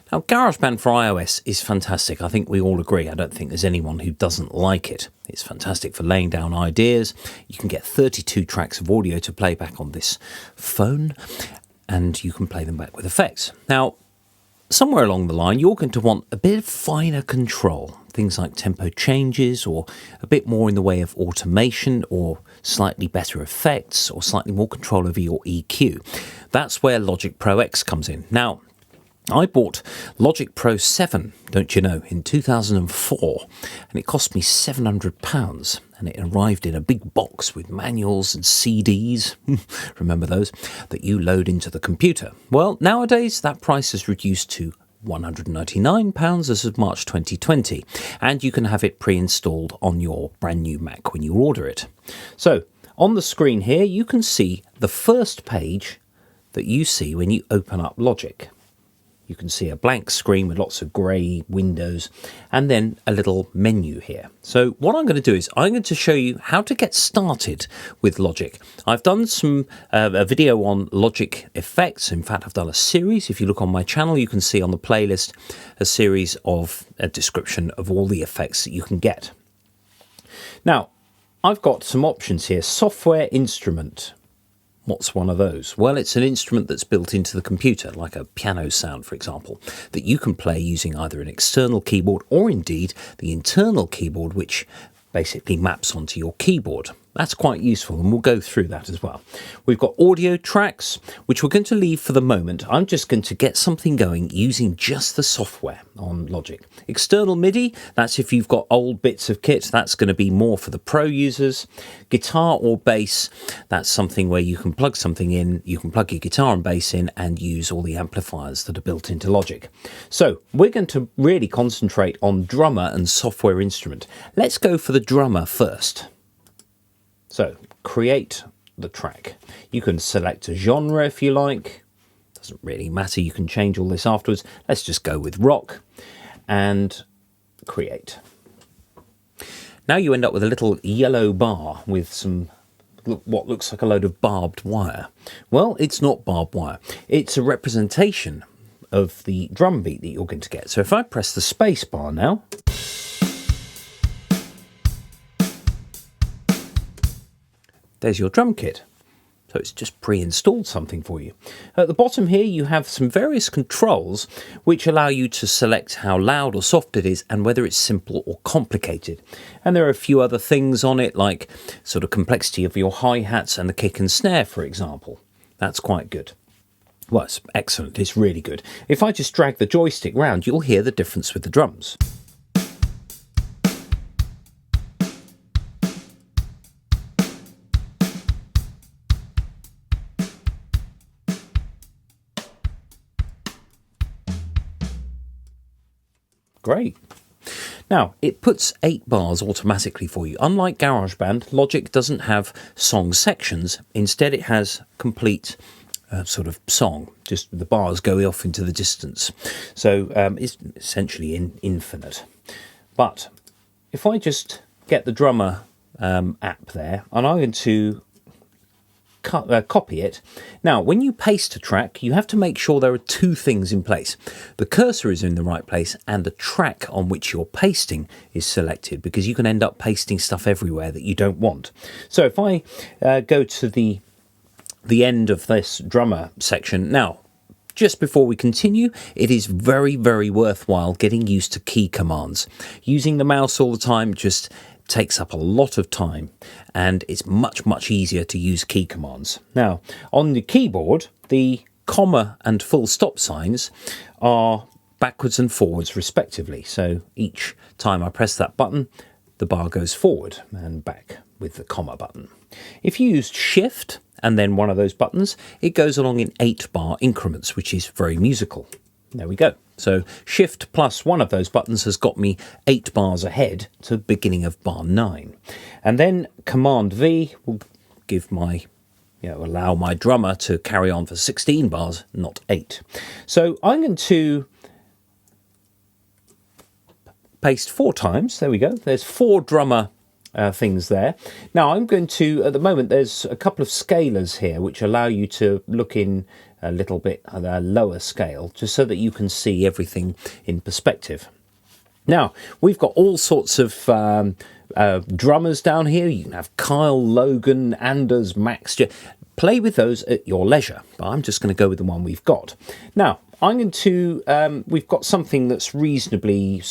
Now, GarageBand for iOS is fantastic. I think we all agree. I don't think there's anyone who doesn't like it. It's fantastic for laying down ideas. You can get 32 tracks of audio to play back on this phone, and you can play them back with effects. Now, somewhere along the line, you're going to want a bit of finer control. Things like tempo changes, or a bit more in the way of automation, or slightly better effects, or slightly more control over your EQ. That's where Logic Pro X comes in. Now, I bought Logic Pro 7, don't you know, in 2004, and it cost me £700, and it arrived in a big box with manuals and CDs, remember those, that you load into the computer. Well, nowadays that price is reduced to £199 as of March 2020, and you can have it pre-installed on your brand new Mac when you order it. So, on the screen here, you can see the first page that you see when you open up Logic. You can see a blank screen with lots of grey windows and then a little menu here. So what I'm going to do is I'm going to show you how to get started with Logic. I've done a video on Logic effects. In fact, I've done a series. If you look on my channel, you can see on the playlist a series of a description of all the effects that you can get. Now, I've got some options here. Software instrument. What's one of those? Well, it's an instrument that's built into the computer, like a piano sound, for example, that you can play using either an external keyboard or indeed the internal keyboard, which basically maps onto your keyboard. That's quite useful, and we'll go through that as well. We've got audio tracks, which we're going to leave for the moment. I'm just going to get something going using just the software on Logic. External MIDI, that's if you've got old bits of kit, that's going to be more for the pro users. Guitar or bass, that's something where you can plug something in, you can plug your guitar and bass in and use all the amplifiers that are built into Logic. So we're going to really concentrate on drummer and software instrument. Let's go for the drummer first. So, create the track. You can select a genre if you like. Doesn't really matter, you can change all this afterwards. Let's just go with rock and create. Now you end up with a little yellow bar with some what looks like a load of barbed wire. Well, it's not barbed wire. It's a representation of the drum beat that you're going to get. So if I press the space bar now, there's your drum kit. So it's just pre-installed something for you. At the bottom here, you have some various controls which allow you to select how loud or soft it is and whether it's simple or complicated. And there are a few other things on it, like sort of complexity of your hi-hats and the kick and snare, for example. That's quite good. Well, it's excellent. It's really good. If I just drag the joystick round, you'll hear the difference with the drums. Great. Now, it puts 8 bars automatically for you. Unlike GarageBand, Logic doesn't have song sections. Instead, it has complete sort of song. Just the bars go off into the distance. So it's essentially infinite. But if I just get the drummer app there, and I'm going to copy it. Now, when you paste a track, you have to make sure there are 2 things in place. The cursor is in the right place and the track on which you're pasting is selected, because you can end up pasting stuff everywhere that you don't want. So if I go to the end of this drummer section, now, just before we continue, it is very, very worthwhile getting used to key commands. Using the mouse all the time just takes up a lot of time, and it's much, much easier to use key commands. Now, on the keyboard, the comma and full stop signs are backwards and forwards respectively. So each time I press that button, the bar goes forward and back with the comma button. If you used Shift and then one of those buttons, it goes along in 8-bar increments, which is very musical. There we go. So Shift plus one of those buttons has got me 8 bars ahead to the beginning of bar 9. And then Command V will give my, allow my drummer to carry on for 16 bars, not 8. So I'm going to paste 4 times. There we go. There's 4 drummer things there. Now I'm going to, at the moment, there's a couple of scalers here which allow you to look in a little bit at a lower scale, just so that you can see everything in perspective. Now, we've got all sorts of drummers down here. You can have Kyle, Logan, Anders, Max. Play with those at your leisure, but I'm just going to go with the one we've got. Now, I'm going to, we've got something that's reasonably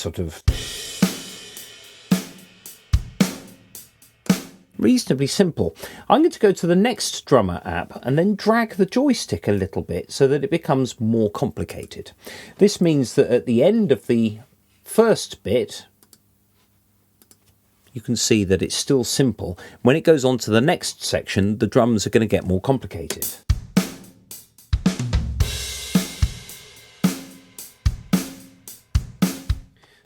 reasonably simple. I'm going to go to the next drummer app and then drag the joystick a little bit so that it becomes more complicated. This means that at the end of the first bit, you can see that it's still simple. When it goes on to the next section, the drums are going to get more complicated.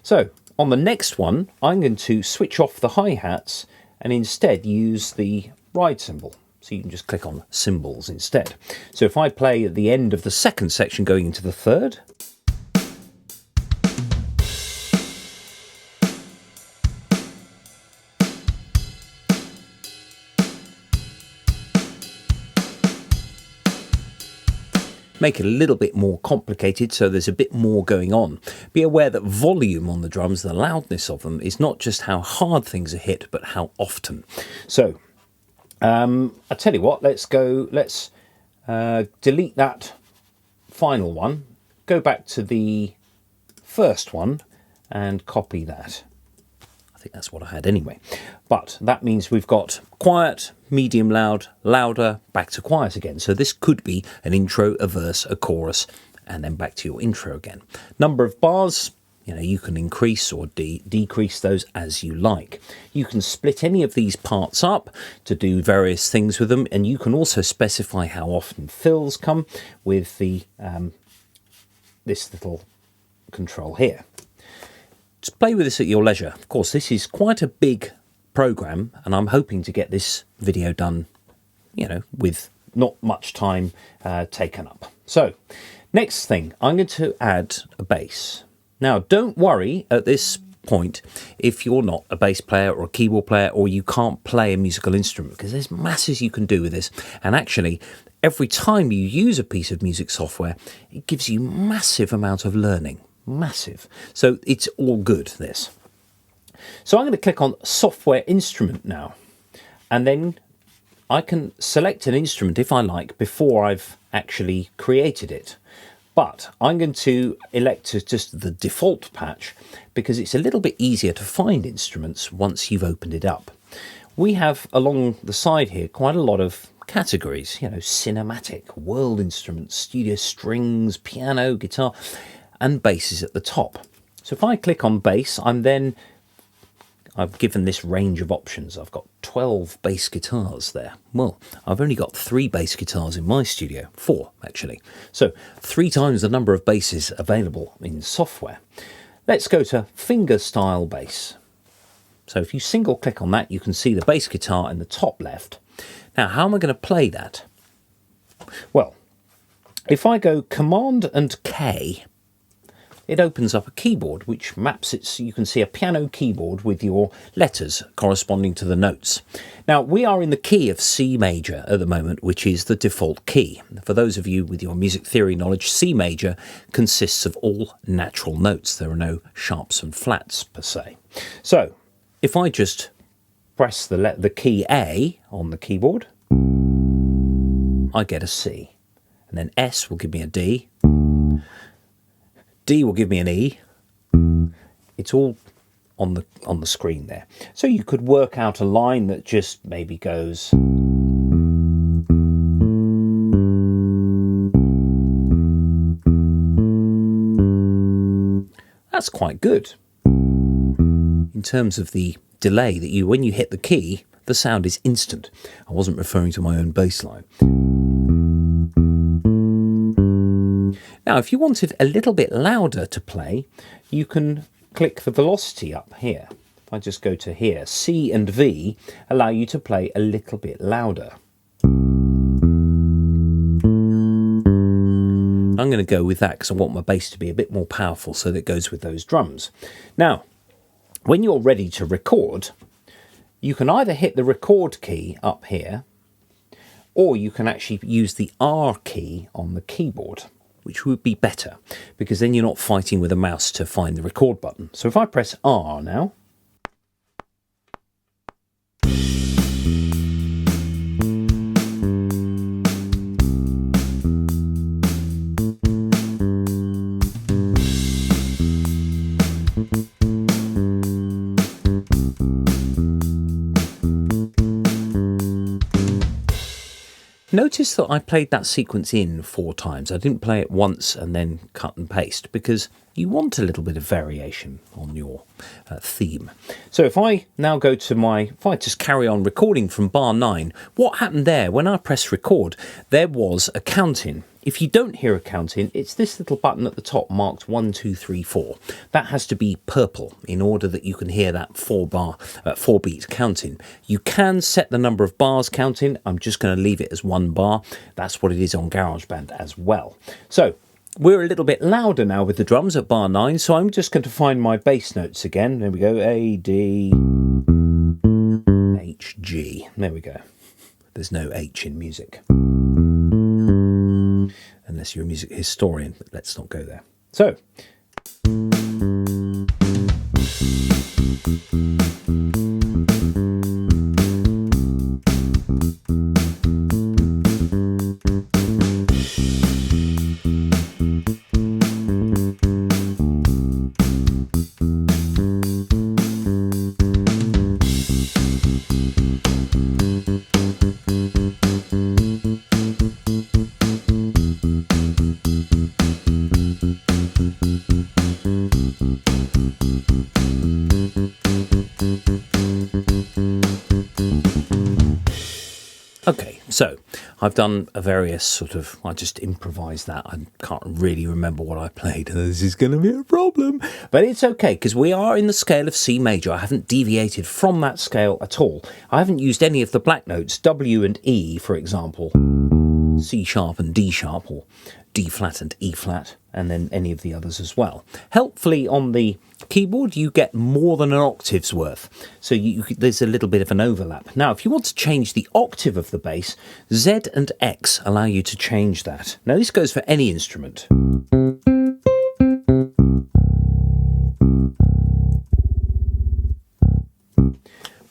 So on the next one, I'm going to switch off the hi-hats and instead use the ride cymbal. So you can just click on cymbals instead. So if I play at the end of the second section going into the third, make it a little bit more complicated, so there's a bit more going on. Be aware that volume on the drums, the loudness of them, is not just how hard things are hit, but how often. So, I'll tell you what, let's delete that final one, go back to the first one, and copy that. I think that's what I had anyway. But that means we've got quiet, medium loud, louder, back to quiet again. So this could be an intro, a verse, a chorus, and then back to your intro again. Number of bars, you can increase or decrease those as you like. You can split any of these parts up to do various things with them, and you can also specify how often fills come with the this little control here. Just play with this at your leisure. Of course, this is quite a big program, and I'm hoping to get this video done, with not much time taken up. So, next thing, I'm going to add a bass. Now, don't worry at this point if you're not a bass player or a keyboard player, or you can't play a musical instrument, because there's masses you can do with this. And actually, every time you use a piece of music software, it gives you massive amount of learning. Massive. So it's all good, this. So I'm going to click on software instrument now, and then I can select an instrument if I like before I've actually created it. But I'm going to elect just the default patch because it's a little bit easier to find instruments once you've opened it up. We have along the side here quite a lot of categories, cinematic, world instruments, studio strings, piano, guitar, and bass is at the top. So if I click on bass, I've given this range of options. I've got 12 bass guitars there. Well, I've only got 3 bass guitars in my studio, 4 actually. So 3 times the number of basses available in software. Let's go to fingerstyle bass. So if you single click on that, you can see the bass guitar in the top left. Now, how am I going to play that? Well, if I go Command and K, it opens up a keyboard which maps it, so you can see a piano keyboard with your letters corresponding to the notes. Now, we are in the key of C major at the moment, which is the default key. For those of you with your music theory knowledge, C major consists of all natural notes. There are no sharps and flats per se. So, if I just press the key A on the keyboard, I get a C. And then S will give me a D. D will give me an E. It's all on the screen there. So you could work out a line that just maybe goes. That's quite good. In terms of the delay that when you hit the key, the sound is instant. I wasn't referring to my own bass line. Now, if you wanted a little bit louder to play, you can click the velocity up here. If I just go to here, C and V allow you to play a little bit louder. I'm going to go with that because I want my bass to be a bit more powerful, so that it goes with those drums. Now, when you're ready to record, you can either hit the record key up here, or you can actually use the R key on the keyboard, which would be better, because then you're not fighting with a mouse to find the record button. So if I press R now, notice that I played that sequence in 4 times. I didn't play it once and then cut and paste, because you want a little bit of variation on your theme. So if I now go to if I just carry on recording from bar 9, what happened there, when I press record, there was a count-in. If you don't hear a count-in, it's this little button at the top marked 1, 2, 3, 4. That has to be purple in order that you can hear that 4-beat count-in. You can set the number of bars count-in. I'm just going to leave it as 1 bar. That's what it is on GarageBand as well. So we're a little bit louder now with the drums at bar 9, so I'm just going to find my bass notes again. There we go, A, D, H, G. There we go. There's no H in music, unless you're a music historian, but let's not go there. So, okay, so I've done a various sort of, I just improvised that. I can't really remember what I played. This is going to be a problem. But it's okay, because we are in the scale of C major. I haven't deviated from that scale at all. I haven't used any of the black notes, W and E, for example, C sharp and D sharp, or D flat and E flat, and then any of the others as well. Helpfully on the keyboard, you get more than an octave's worth, so there's a little bit of an overlap. Now, if you want to change the octave of the bass, Z and X allow you to change that. Now, this goes for any instrument.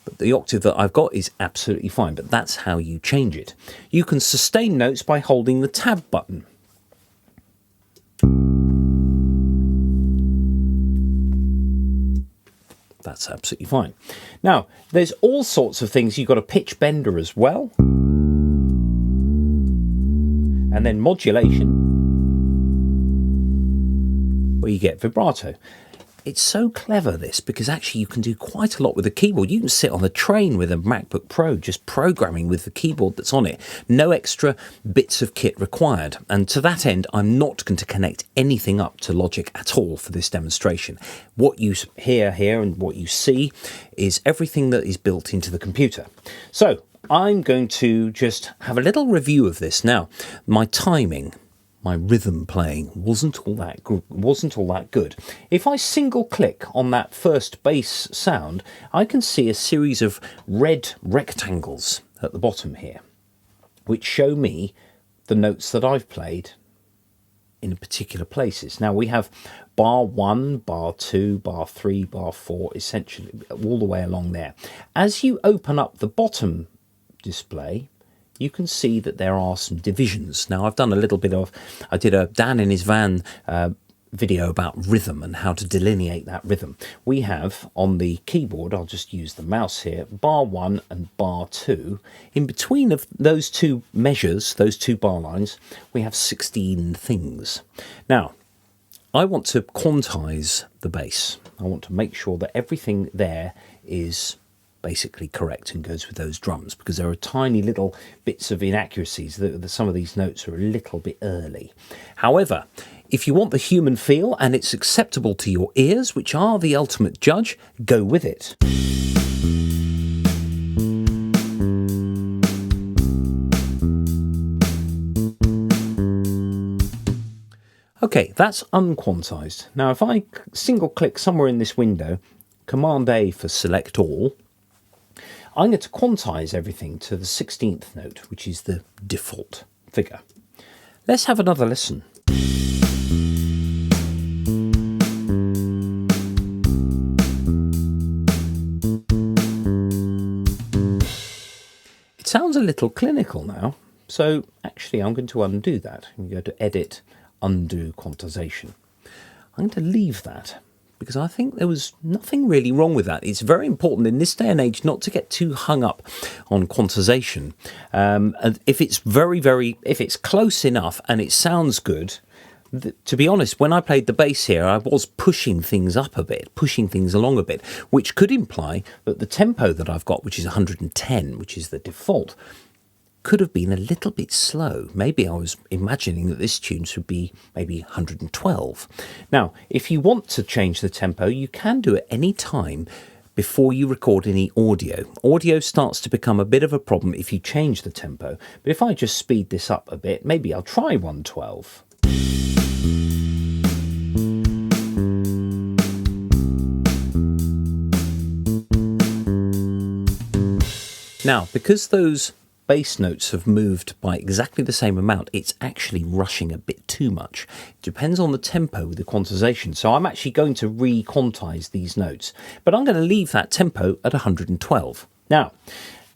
But the octave that I've got is absolutely fine, but that's how you change it. You can sustain notes by holding the tab button. That's absolutely fine. Now, there's all sorts of things. You've got a pitch bender as well. And then modulation, where you get vibrato. It's so clever, this, because actually you can do quite a lot with the keyboard. You can sit on the train with a MacBook Pro just programming with the keyboard that's on it. No extra bits of kit required. And to that end, I'm not going to connect anything up to Logic at all for this demonstration. What you hear here and what you see is everything that is built into the computer. So I'm going to just have a little review of this. Now, my timing, my rhythm playing wasn't all that good. If I single click on that first bass sound, I can see a series of red rectangles at the bottom here, which show me the notes that I've played in particular places. Now we have bar 1, bar 2, bar 3, bar 4, essentially all the way along there. As you open up the bottom display, you can see that there are some divisions. Now, I've done a little bit of, I did a Dan in his van video about rhythm and how to delineate that rhythm. We have on the keyboard, I'll just use the mouse here, bar 1 and bar 2. In between of those two measures, those two bar lines, we have 16 things. Now, I want to quantize the bass. I want to make sure that everything there is basically correct and goes with those drums, because there are tiny little bits of inaccuracies. Some of these notes are a little bit early. However, if you want the human feel and it's acceptable to your ears, which are the ultimate judge, go with it. Okay, that's unquantized. Now, if I single click somewhere in this window, Command A for select all, I'm going to quantize everything to the 16th note, which is the default figure. Let's have another listen. It sounds a little clinical now, so actually I'm going to undo that. I'm going to go to Edit, Undo Quantization. I'm going to leave that, because I think there was nothing really wrong with that. It's very important in this day and age not to get too hung up on quantization. And if it's if it's close enough and it sounds good, to be honest, when I played the bass here, I was pushing things up a bit, pushing things along a bit, which could imply that the tempo that I've got, which is 110, which is the default, could have been a little bit slow. Maybe I was imagining that this tune should be maybe 112. Now, if you want to change the tempo, you can do it any time before you record any audio. Audio starts to become a bit of a problem if you change the tempo. But if I just speed this up a bit, maybe I'll try 112. Now, because those bass notes have moved by exactly the same amount, it's actually rushing a bit too much. It depends on the tempo with the quantization. So I'm actually going to re-quantize these notes, but I'm going to leave that tempo at 112. Now,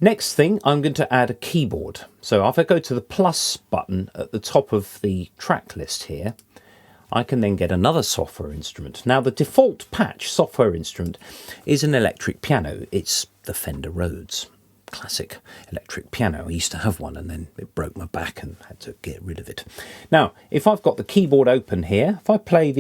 next thing, I'm going to add a keyboard. So if I go to the plus button at the top of the track list here, I can then get another software instrument. Now, the default patch software instrument is an electric piano. It's the Fender Rhodes. Classic electric piano. I used to have one and then it broke my back and had to get rid of it. Now, if I've got the keyboard open here, if I play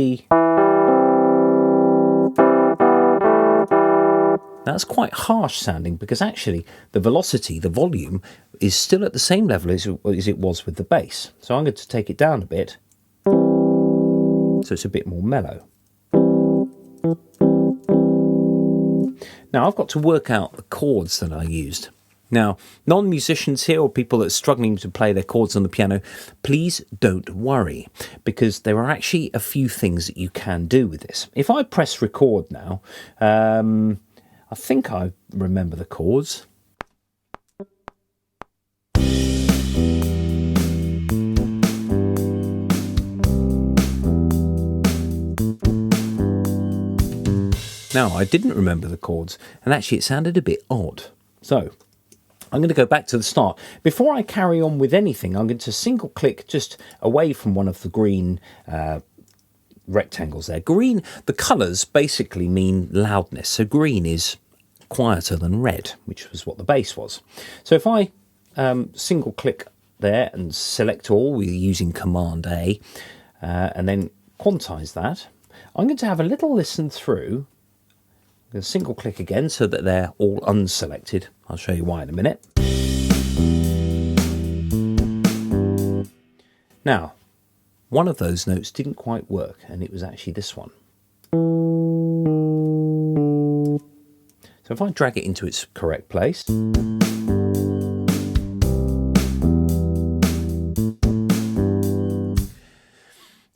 that's quite harsh sounding, because actually the velocity, the volume, is still at the same level as it was with the bass. So I'm going to take it down a bit so it's a bit more mellow. Now I've got to work out the chords that I used. Now, non-musicians here or people that are struggling to play their chords on the piano, please don't worry, because there are actually a few things that you can do with this. If I press record now, I think I remember the chords. Now, I didn't remember the chords, and actually it sounded a bit odd. So I'm going to go back to the start. Before I carry on with anything, I'm going to single click just away from one of the green rectangles there. Green, the colours basically mean loudness. So green is quieter than red, which was what the bass was. So if I single click there and select all, we're using Command A, and then quantize that, I'm going to have a little listen through. I'm going to single click again so that they're all unselected. I'll show you why in a minute. Now, one of those notes didn't quite work, and it was actually this one. So if I drag it into its correct place,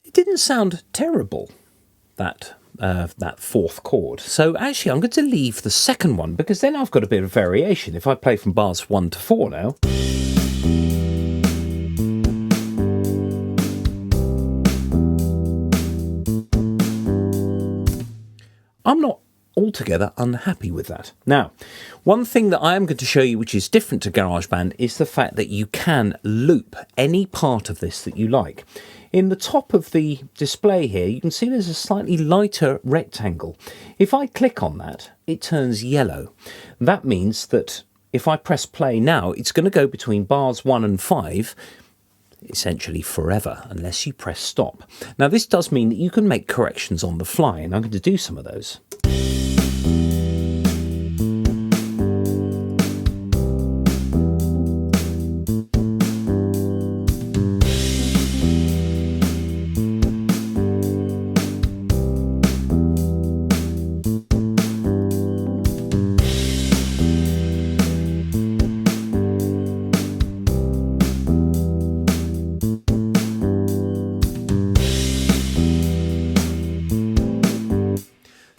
it didn't sound terrible, that fourth chord. So actually I'm going to leave the second one, because then I've got a bit of variation. If I play from bars 1 to 4 now, I'm not altogether unhappy with that. Now, one thing that I am going to show you which is different to GarageBand is the fact that you can loop any part of this that you like. In the top of the display here, you can see there's a slightly lighter rectangle. If I click on that, it turns yellow. That means that if I press play now, it's going to go between bars 1 and 5, essentially forever, unless you press stop. Now, this does mean that you can make corrections on the fly, and I'm going to do some of those.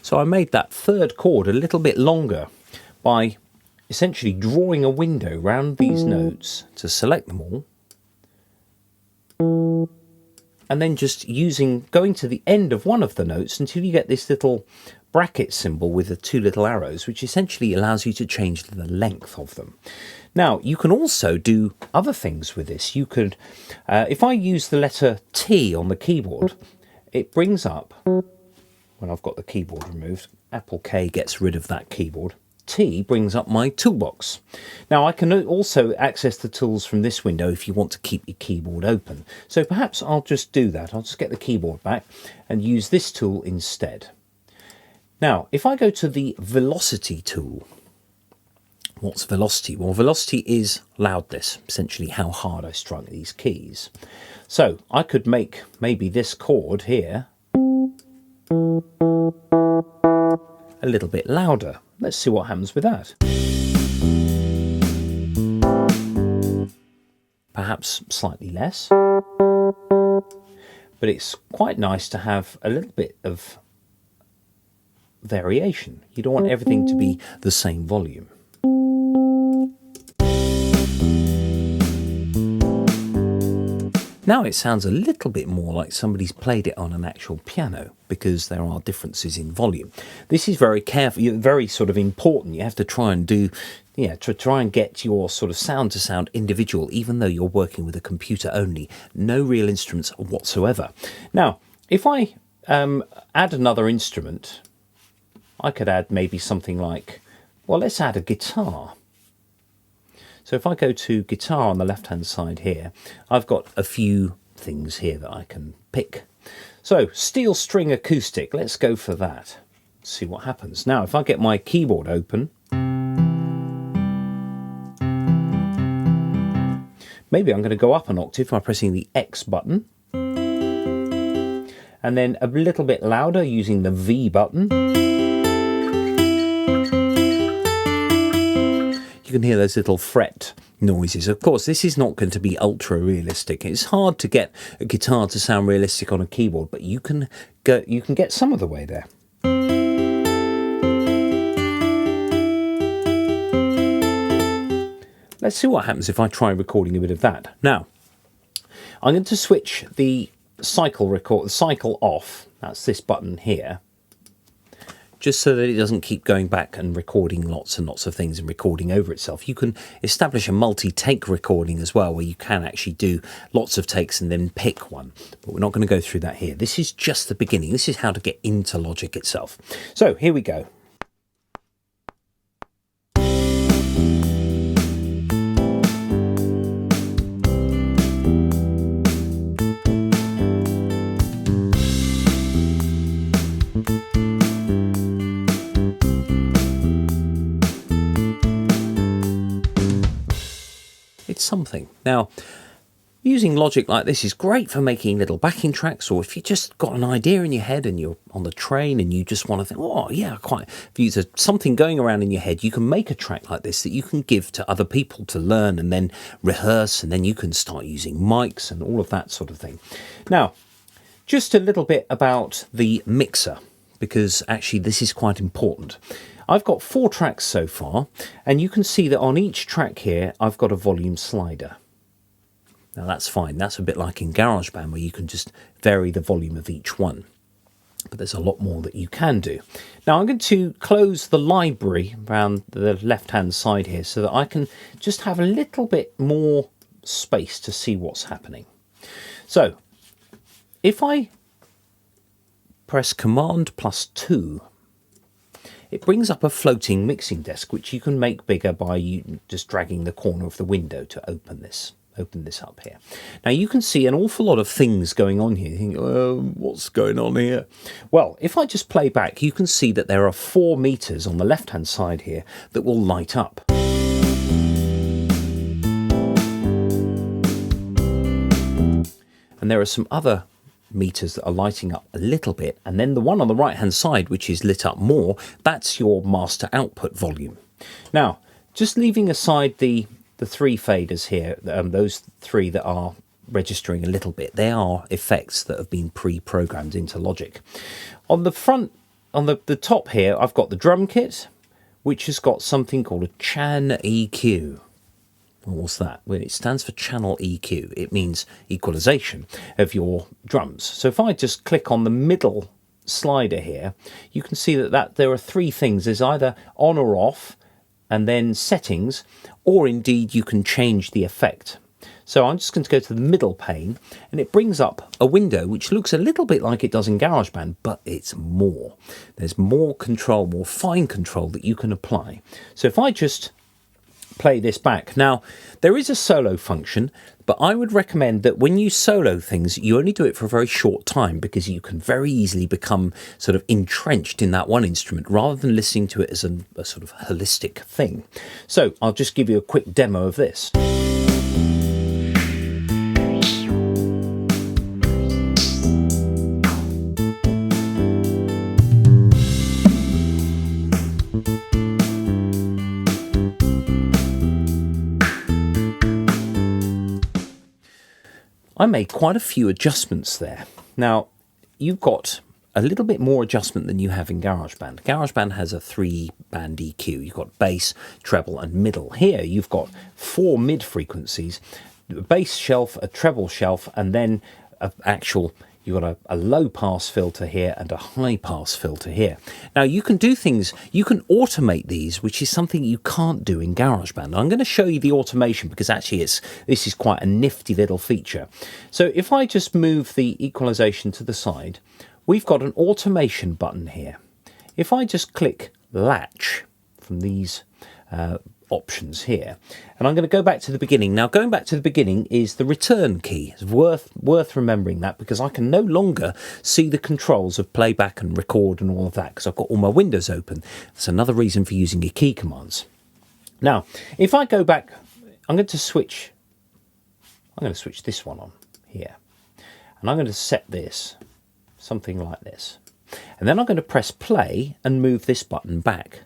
So I made that third chord a little bit longer by essentially drawing a window round these notes to select them all, and then just going to the end of one of the notes until you get this little bracket symbol with the two little arrows, which essentially allows you to change the length of them. Now, you can also do other things with this. You could, if I use the letter T on the keyboard, it brings up, when I've got the keyboard removed, Apple K gets rid of that keyboard, T brings up my toolbox. Now, I can also access the tools from this window if you want to keep your keyboard open. So perhaps I'll just do that. I'll just get the keyboard back and use this tool instead. Now, if I go to the velocity tool, what's velocity? Well, velocity is loudness, essentially how hard I strike these keys. So I could make maybe this chord here a little bit louder. Let's see what happens with that. Perhaps slightly less. But it's quite nice to have a little bit of variation. You don't want everything to be the same volume. Now it sounds a little bit more like somebody's played it on an actual piano, because there are differences in volume. This is very careful, very sort of important. You have to try and to try and get your sort of sound to sound individual, even though you're working with a computer only. No real instruments whatsoever. Now, if I add another instrument, I could add maybe something like, well, let's add a guitar. So if I go to guitar on the left-hand side here, I've got a few things here that I can pick. So steel string acoustic, let's go for that. See what happens. Now, if I get my keyboard open, maybe I'm going to go up an octave by pressing the X button. And then a little bit louder using the V button. You can hear those little fret noises. Of course, this is not going to be ultra realistic. It's hard to get a guitar to sound realistic on a keyboard, but you can get some of the way there. Let's see what happens if I try recording a bit of that. Now, I'm going to switch the cycle off. That's this button here. Just so that it doesn't keep going back and recording lots and lots of things and recording over itself. You can establish a multi-take recording as well, where you can actually do lots of takes and then pick one. But we're not going to go through that here. This is just the beginning. This is how to get into Logic itself. So here we go. Something. Now, using Logic like this is great for making little backing tracks, or if you just got an idea in your head and you're on the train and you just want to think, oh yeah, if there's something going around in your head, you can make a track like this that you can give to other people to learn and then rehearse, and then you can start using mics and all of that sort of thing. Now, just a little bit about the mixer, because actually this is quite important. I've got 4 tracks so far, and you can see that on each track here, I've got a volume slider. Now that's fine. That's a bit like in GarageBand, where you can just vary the volume of each one. But there's a lot more that you can do. Now I'm going to close the library around the left-hand side here so that I can just have a little bit more space to see what's happening. So if I press Command +2, it brings up a floating mixing desk, which you can make bigger by just dragging the corner of the window to open this up here. Now you can see an awful lot of things going on here. You think, what's going on here? Well, if I just play back, you can see that there are 4 meters on the left-hand side here that will light up. And there are some other meters that are lighting up a little bit, and then the one on the right hand side, which is lit up more, that's your master output volume. Now, just leaving aside the 3 faders here, those 3 that are registering a little bit, they are effects that have been pre-programmed into Logic. On the front, on the top here, I've got the drum kit, which has got something called a Chan EQ. What's that? Well, it stands for channel EQ. It means equalization of your drums. So if I just click on the middle slider here, you can see that there are three things. There's either on or off, and then settings, or indeed you can change the effect. So I'm just going to go to the middle pane, and it brings up a window which looks a little bit like it does in GarageBand, but it's more. There's more control, more fine control that you can apply. So if I just play this back. Now, there is a solo function, but I would recommend that when you solo things, you only do it for a very short time, because you can very easily become sort of entrenched in that one instrument rather than listening to it as a sort of holistic thing. So I'll just give you a quick demo of this. I made quite a few adjustments there. Now, you've got a little bit more adjustment than you have in GarageBand. GarageBand has a 3-band EQ. You've got bass, treble, and middle. Here, you've got 4 mid frequencies, a bass shelf, a treble shelf, and then you've got a low pass filter here and a high pass filter here. Now you can do things, you can automate these, which is something you can't do in GarageBand. I'm going to show you the automation because actually this is quite a nifty little feature. So if I just move the equalization to the side, we've got an automation button here. If I just click latch from these options here, and I'm going to go back to the beginning. Now going back to the beginning is the return key. It's worth remembering that, because I can no longer see the controls of playback and record and all of that because I've got all my windows open. That's another reason for using your key commands. Now if I go back, I'm going to switch this one on here, and I'm going to set this something like this, and then I'm going to press play and move this button back.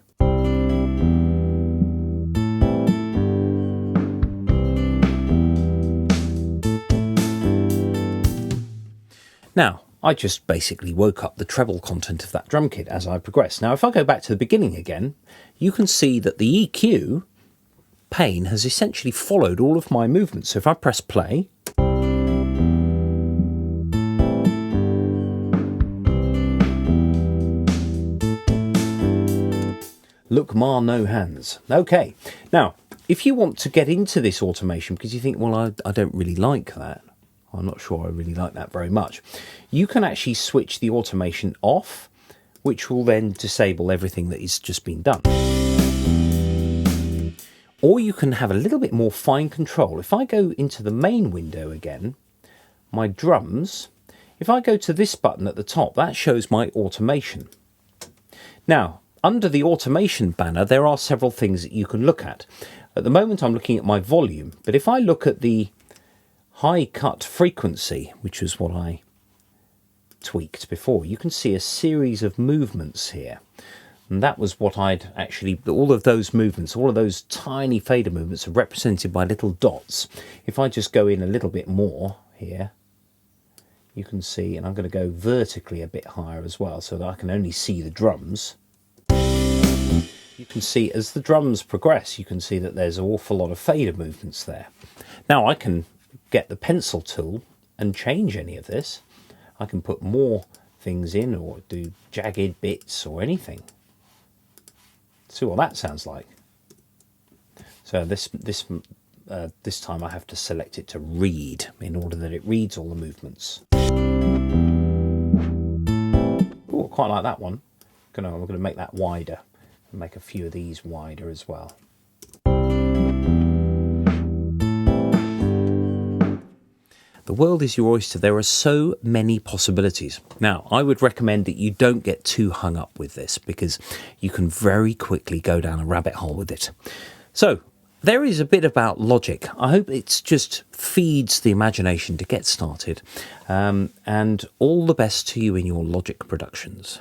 Now, I just basically woke up the treble content of that drum kit as I progress. Now, if I go back to the beginning again, you can see that the EQ pane has essentially followed all of my movements. So if I press play, look, ma, no hands. Okay, now, if you want to get into this automation because you think, well, I don't really like that, I'm not sure I really like that very much, you can actually switch the automation off, which will then disable everything that is just been done. Or you can have a little bit more fine control. If I go into the main window again, my drums, if I go to this button at the top, that shows my automation. Now, under the automation banner, there are several things that you can look at. At the moment, I'm looking at my volume, but if I look at the high cut frequency, which was what I tweaked before, you can see a series of movements here. And that was what I'd actually, all of those movements, all of those tiny fader movements are represented by little dots. If I just go in a little bit more here, you can see, and I'm going to go vertically a bit higher as well so that I can only see the drums. You can see as the drums progress, you can see that there's an awful lot of fader movements there. Now I can get the pencil tool and change any of this. I can put more things in or do jagged bits or anything. See what that sounds like. So this time I have to select it to read in order that it reads all the movements. Oh, quite like that one. I'm going to make that wider and make a few of these wider as well. The world is your oyster. There are so many possibilities. Now, I would recommend that you don't get too hung up with this because you can very quickly go down a rabbit hole with it. So, there is a bit about Logic. I hope it just feeds the imagination to get started. And all the best to you in your Logic productions.